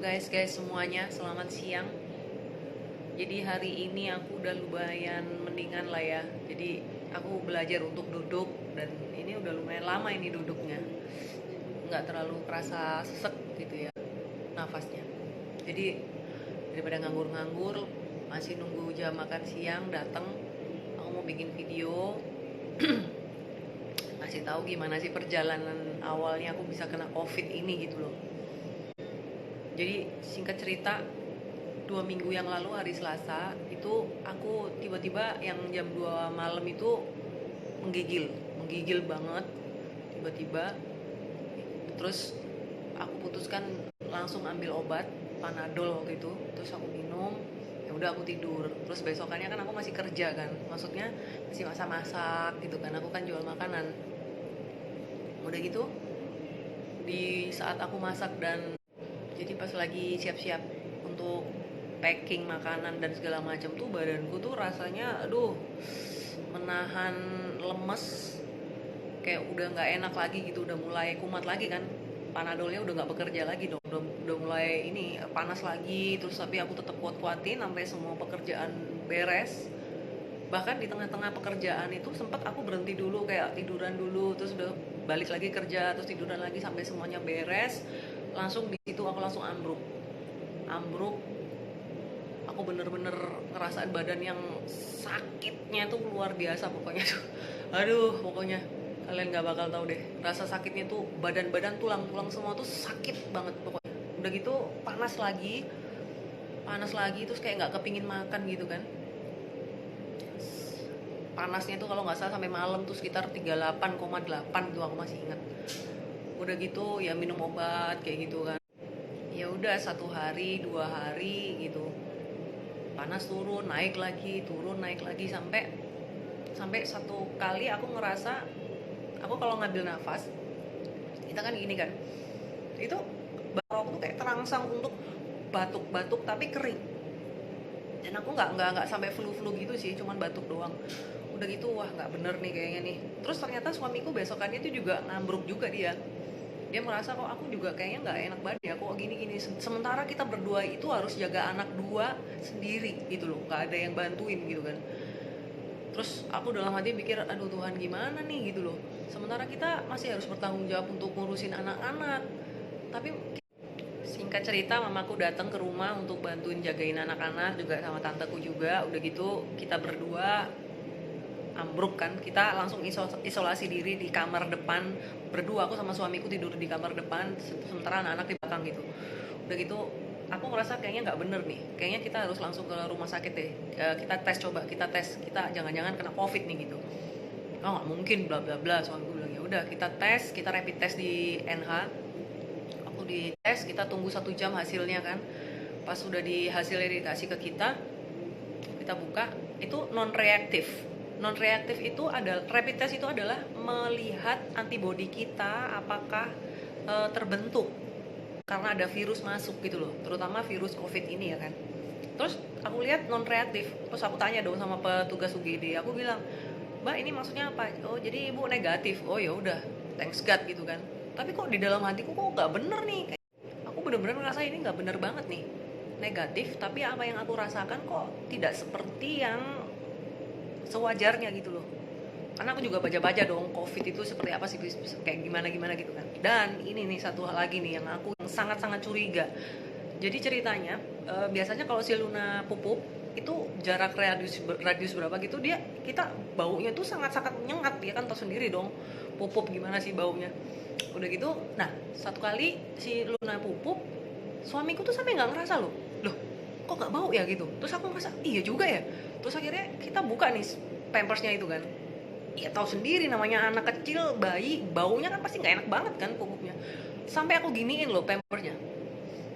guys semuanya, selamat siang. Jadi hari ini aku udah lumayan mendingan lah ya. Jadi aku belajar untuk duduk dan ini udah lumayan lama ini duduknya. Nggak terlalu kerasa sesek gitu ya nafasnya. Jadi daripada nganggur-nganggur masih nunggu jam makan siang datang, aku mau bikin video ngasih tahu gimana sih perjalanan awalnya aku bisa kena COVID ini gitu loh. Jadi singkat cerita, 2 minggu yang lalu hari Selasa itu aku tiba-tiba yang jam 2 malam itu menggigil banget tiba-tiba. Terus aku putuskan langsung ambil obat Panadol waktu itu, terus aku minum. Ya udah aku tidur. Terus besokannya kan aku masih kerja kan, maksudnya masih masak-masak gitu kan, aku kan jual makanan. Udah gitu di saat aku masak dan jadi pas lagi siap-siap untuk packing makanan dan segala macam tuh badanku tuh rasanya aduh menahan lemes, kayak udah nggak enak lagi gitu, udah mulai kumat lagi kan, panadolnya udah nggak bekerja lagi dong, udah mulai ini panas lagi. Terus tapi aku tetap kuat-kuatin sampai semua pekerjaan beres. Bahkan di tengah-tengah pekerjaan itu sempat aku berhenti dulu, kayak tiduran dulu, terus udah balik lagi kerja, terus tiduran lagi sampai semuanya beres. Langsung di situ aku langsung ambruk. Aku bener-bener ngerasain badan yang sakitnya tuh luar biasa pokoknya tuh. Aduh, pokoknya kalian nggak bakal tahu deh rasa sakitnya tuh, badan tulang semua tuh sakit banget pokoknya. Udah gitu panas lagi terus kayak nggak kepingin makan gitu kan. Panasnya tuh kalau nggak salah sampai malam tuh sekitar 38,8 tuh, aku masih ingat. Udah gitu ya minum obat kayak gitu kan. Ya udah 1 hari 2 hari gitu, panas turun naik lagi sampai satu kali aku ngerasa, aku kalau ngambil nafas kita kan gini kan, itu baru aku tuh kayak terangsang untuk batuk-batuk tapi kering. Dan aku nggak sampai flu gitu sih, cuman batuk doang. Udah gitu wah nggak bener nih kayaknya nih. Terus ternyata suamiku besokannya tuh juga ngambruk juga dia merasa kok aku juga kayaknya nggak enak badan ya, kok gini sementara kita berdua itu harus jaga anak 2 sendiri gitu loh, nggak ada yang bantuin gitu kan. Terus aku dalam hati pikir aduh Tuhan gimana nih gitu loh, sementara kita masih harus bertanggung jawab untuk ngurusin anak-anak. Tapi singkat cerita mamaku datang ke rumah untuk bantuin jagain anak-anak juga sama tanteku juga. Udah gitu kita berdua ambruk kan, kita langsung isolasi diri di kamar depan berdua. Aku sama suamiku tidur di kamar depan, sementara anak-anak di belakang gitu. Udah gitu aku ngerasa kayaknya nggak bener nih, kayaknya kita harus langsung ke rumah sakit deh. Kita tes, kita jangan-jangan kena covid nih gitu. Oh nggak mungkin bla bla bla, suamiku bilang. Ya udah kita tes, kita rapid test di NH. Aku di tes, kita tunggu 1 jam hasilnya kan. Pas sudah di hasilnya dikasih ke kita buka, itu non reaktif itu adalah, rapid test itu adalah melihat antibodi kita apakah terbentuk karena ada virus masuk gitu loh, terutama virus COVID ini ya kan. Terus aku lihat non reaktif, terus aku tanya dong sama petugas UGD, aku bilang, Mbak ini maksudnya apa? Oh jadi ibu negatif. Oh ya udah, thanks God gitu kan. Tapi kok di dalam hatiku kok nggak bener nih, aku bener-bener ngerasa ini nggak bener banget nih, negatif tapi apa yang aku rasakan kok tidak seperti yang sewajarnya gitu loh. Karena aku juga baca-baca dong COVID itu seperti apa sih, kayak gimana gitu kan. Dan ini nih satu hal lagi nih yang aku sangat-sangat curiga. Jadi ceritanya biasanya kalau si Luna pupuk itu jarak radius berapa gitu, kita baunya tuh sangat-sangat menyengat. Dia kan tahu sendiri dong pupuk gimana sih baunya. Udah gitu, nah satu kali si Luna pupuk, suamiku tuh sampai nggak ngerasa loh kok nggak bau ya gitu. Terus aku ngerasa iya juga ya. Terus akhirnya kita buka nih pampersnya itu kan, ya tahu sendiri namanya anak kecil bayi, baunya kan pasti nggak enak banget kan pupuknya. Sampai aku giniin loh pampersnya,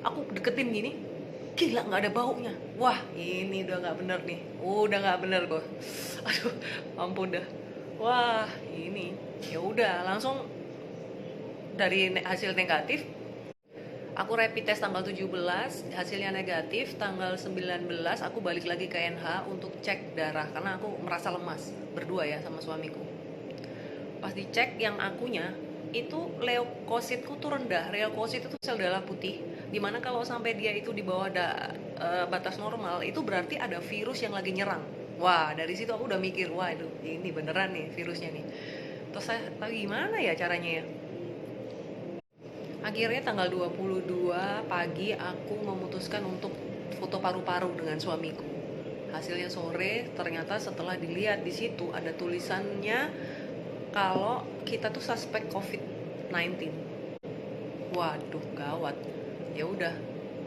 aku deketin gini, gila nggak ada baunya. Wah ini udah nggak bener nih, udah nggak bener kok. Aduh ampun dah. Wah ini ya udah langsung dari hasil negatif. Aku rapid test tanggal 17, hasilnya negatif. Tanggal 19 aku balik lagi ke NH untuk cek darah karena aku merasa lemas, berdua ya sama suamiku. Pas dicek yang akunya itu leukositku tuh rendah. Leukosit itu sel darah putih, Dimana kalau sampai dia itu di bawah batas normal, itu berarti ada virus yang lagi nyerang. Wah, dari situ aku udah mikir, wah itu ini beneran nih virusnya nih. Terus saya, tapi gimana ya caranya ya? Akhirnya tanggal 22 pagi aku memutuskan untuk foto paru-paru dengan suamiku. Hasilnya sore, ternyata setelah dilihat di situ ada tulisannya kalau kita tuh suspek COVID-19. Waduh, gawat. Ya udah,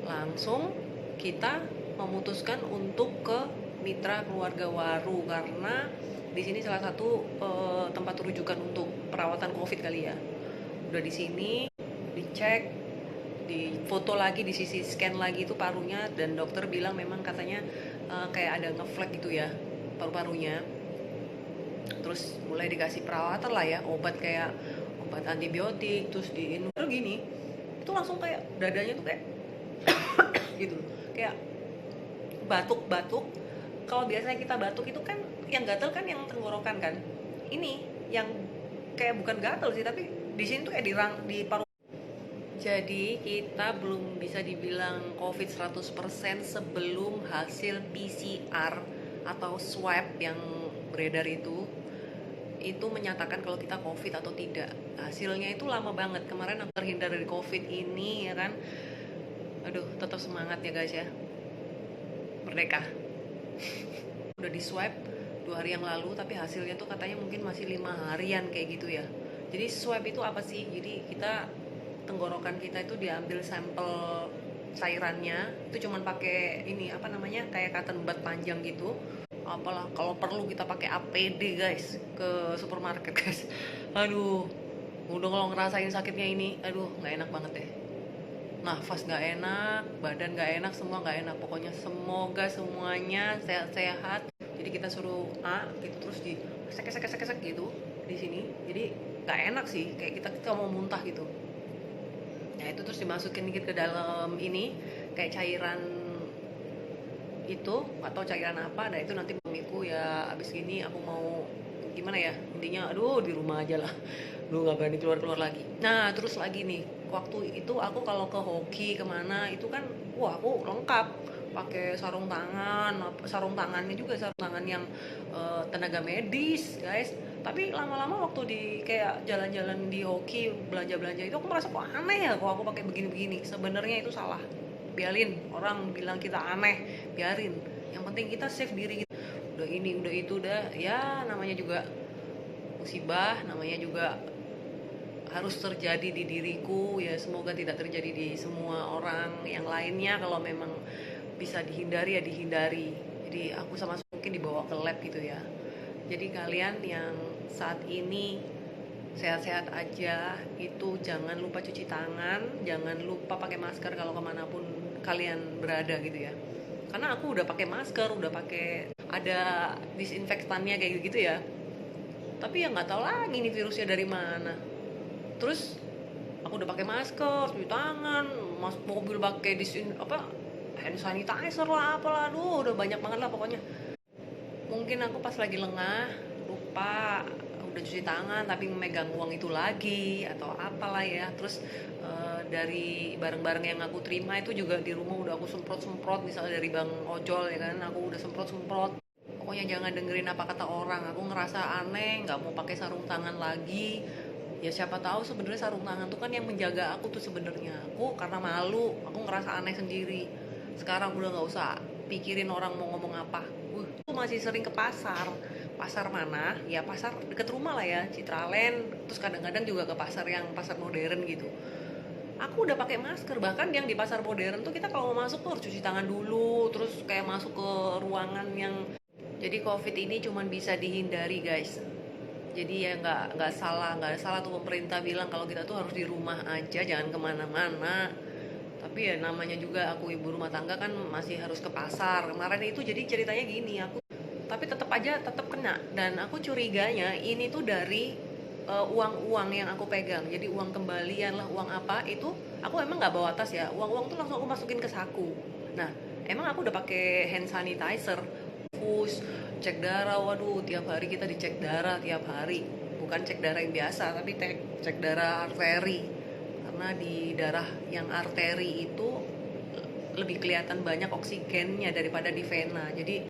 langsung kita memutuskan untuk ke mitra keluarga Waru karena di sini salah satu tempat rujukan untuk perawatan COVID kali ya. Udah di sini dicek, di foto lagi, di sisi scan lagi itu parunya, dan dokter bilang memang katanya kayak ada ngeflek gitu ya paru-parunya. Terus mulai dikasih perawatan lah ya, obat kayak obat antibiotik, terus gini, itu langsung kayak dadanya tuh kayak gitu, kayak batuk-batuk. Kalau biasanya kita batuk itu kan yang gatel kan yang tenggorokan kan, ini yang kayak bukan gatel sih, tapi di sini tuh kayak di paru. Jadi kita belum bisa dibilang COVID 100% sebelum hasil PCR atau swab yang beredar itu menyatakan kalau kita COVID atau tidak. Hasilnya itu lama banget. Kemarin aku terhindar dari COVID ini ya kan. Aduh, tetap semangat ya guys ya. Merdeka. Udah di swab 2 hari yang lalu, tapi hasilnya tuh katanya mungkin masih 5 harian kayak gitu ya. Jadi swab itu apa sih? Jadi kita tenggorokan kita itu diambil sampel cairannya, itu cuman pakai ini apa namanya kayak cotton bud panjang gitu. Apalah kalau perlu kita pakai APD guys ke supermarket guys. Aduh, udah kalau ngerasain sakitnya ini, aduh nggak enak banget deh. Nafas nggak enak, badan nggak enak, semua nggak enak. Pokoknya semoga semuanya sehat-sehat. Jadi kita suruh gitu terus di kesek gitu di sini. Jadi nggak enak sih, kayak kita mau muntah gitu. Nah itu terus dimasukin dikit ke dalam ini kayak cairan itu atau cairan apa. Nah itu nanti mamiku ya abis gini aku mau gimana ya, intinya aduh di rumah aja lah, lu nggak berani keluar lagi. Nah terus lagi nih, waktu itu aku kalau ke hoki kemana itu kan wah aku lengkap pakai sarung tangannya juga sarung tangan yang tenaga medis guys. Tapi lama-lama waktu di kayak jalan-jalan di hoki, belanja-belanja itu aku merasa kok aneh ya kalau aku pakai begini-begini. Sebenarnya itu salah, biarin orang bilang kita aneh, biarin, yang penting kita save diri kita. Udah ini udah itu udah ya, namanya juga musibah, namanya juga harus terjadi di diriku ya, semoga tidak terjadi di semua orang yang lainnya. Kalau memang bisa dihindari ya dihindari. Jadi aku sama mungkin dibawa ke lab gitu ya. Jadi kalian yang saat ini sehat-sehat aja, itu jangan lupa cuci tangan, jangan lupa pakai masker kalau kemanapun kalian berada gitu ya. Karena aku udah pakai masker, udah pakai ada disinfektannya kayak gitu ya. Tapi ya nggak tahu lagi nih virusnya dari mana. Terus aku udah pakai masker, cuci tangan, masuk mobil pakai hand sanitizer lah, apalah, aduh udah banyak banget lah pokoknya. Mungkin aku pas lagi lengah lupa udah cuci tangan tapi memegang uang itu lagi atau apalah ya. Terus dari barang-barang yang aku terima itu juga di rumah udah aku semprot misalnya dari bang ojol ya kan, aku udah semprot. Pokoknya jangan dengerin apa kata orang. Aku ngerasa aneh, nggak mau pakai sarung tangan lagi. Ya siapa tahu sebenarnya sarung tangan tuh kan yang menjaga aku tuh sebenarnya. Aku karena malu, aku ngerasa aneh sendiri. Sekarang udah nggak usah pikirin orang mau ngomong apa. Aku masih sering ke pasar mana ya, pasar deket rumah lah ya, Citraland. Terus kadang-kadang juga ke pasar modern gitu. Aku udah pakai masker. Bahkan yang di pasar modern tuh kita kalau mau masuk tuh harus cuci tangan dulu, terus kayak masuk ke ruangan yang. Jadi COVID ini cuman bisa dihindari guys. Jadi ya nggak salah tuh pemerintah bilang kalau kita tuh harus di rumah aja, jangan kemana-mana. Tapi ya namanya juga aku ibu rumah tangga kan masih harus ke pasar. Kemarin itu jadi ceritanya gini, aku tapi tetap kena. Dan aku curiganya ini tuh dari uang yang aku pegang. Jadi uang kembalian lah, uang apa itu aku emang nggak bawa tas ya. Uang tuh langsung aku masukin ke saku. Nah emang aku udah pakai hand sanitizer, cek darah. Waduh, tiap hari kita dicek darah tiap hari. Bukan cek darah yang biasa, tapi cek darah arteri. karena di darah yang arteri itu lebih kelihatan banyak oksigennya daripada di vena. Jadi